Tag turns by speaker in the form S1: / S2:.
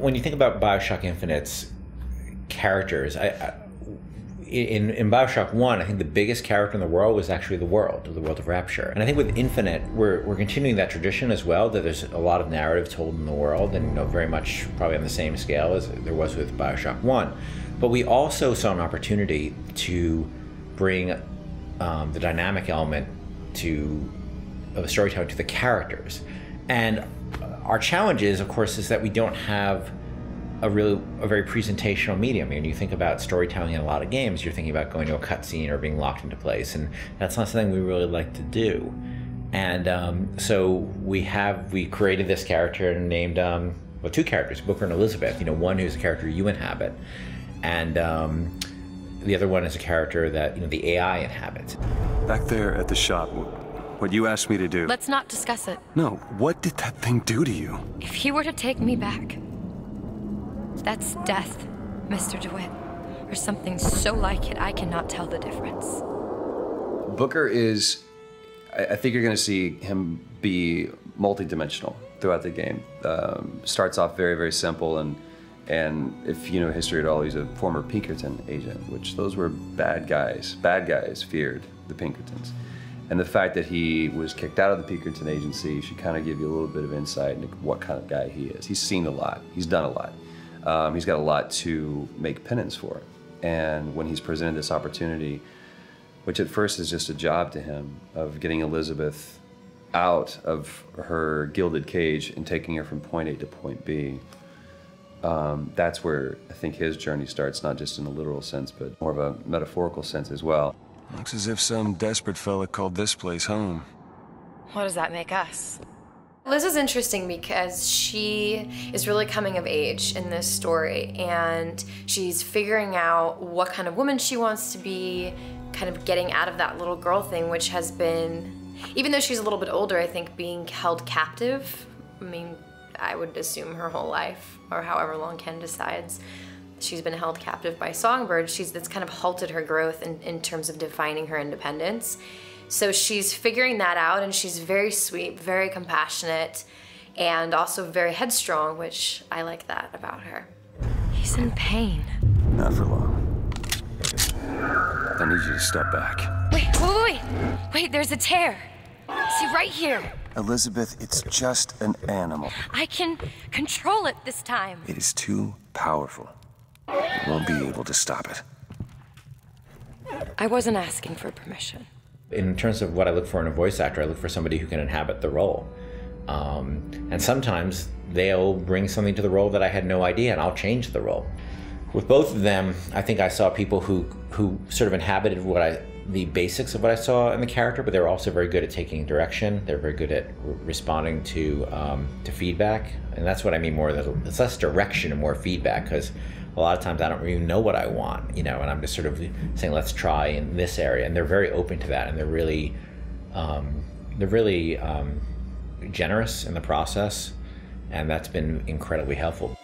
S1: When you think about BioShock Infinite's characters, in BioShock 1, I think the biggest character in the world was actually the world of Rapture. And I think with Infinite, we're continuing that tradition as well, that there's a lot of narrative told in the world, and very much probably on the same scale as there was with BioShock 1. But we also saw an opportunity to bring the dynamic element of the storytelling to the characters. And our challenge is, of course, is that we don't have a very presentational medium. I mean, you think about storytelling in a lot of games, you're thinking about going to a cutscene or being locked into place, and that's not something we really like to do. And so we created this character and named, well, two characters, Booker and Elizabeth. One who's a character you inhabit, and the other one is a character that the AI inhabits.
S2: Back there at the shop, what you asked me to do.
S3: Let's not discuss it.
S2: No, what did that thing do to you?
S3: If he were to take me back, that's death, Mr. DeWitt. Or something so like it, I cannot tell the difference.
S4: Booker is, I think you're going to see him be multi-dimensional throughout the game. Starts off very, very simple, and if you know history at all, he's a former Pinkerton agent, which those were bad guys. Bad guys feared the Pinkertons. And the fact that he was kicked out of the Pinkerton agency should kind of give you a little bit of insight into what kind of guy he is. He's seen a lot, he's done a lot. He's got a lot to make penance for. And when he's presented this opportunity, which at first is just a job to him, of getting Elizabeth out of her gilded cage and taking her from point A to point B, that's where I think his journey starts, not just in a literal sense, but more of a metaphorical sense as well.
S2: Looks as if some desperate fella called this place home.
S3: What does that make us?
S5: Liz is interesting because she is really coming of age in this story, and she's figuring out what kind of woman she wants to be, kind of getting out of that little girl thing, which has been, even though she's a little bit older, I think being held captive, I mean, I would assume her whole life, or however long Ken decides, she's been held captive by Songbird. That's kind of halted her growth in terms of defining her independence. So she's figuring that out, and she's very sweet, very compassionate, and also very headstrong, which I like that about her.
S3: He's in pain.
S2: Not for long. I need you to step back.
S3: Wait, there's a tear. See, right here.
S2: Elizabeth, it's just an animal.
S3: I can control it this time.
S2: It is too powerful. You won't be able to stop it.
S3: I wasn't asking for permission.
S1: In terms of what I look for in a voice actor, I look for somebody who can inhabit the role. And sometimes they'll bring something to the role that I had no idea, and I'll change the role. With both of them, I think I saw people who sort of inhabited the basics of what I saw in the character, but they're also very good at taking direction. They're very good at responding to feedback, and that's what I mean more. It's less direction and more feedback, because a lot of times I don't even know what I want, and I'm just sort of saying, let's try in this area, and they're very open to that, and they're really generous in the process, and that's been incredibly helpful.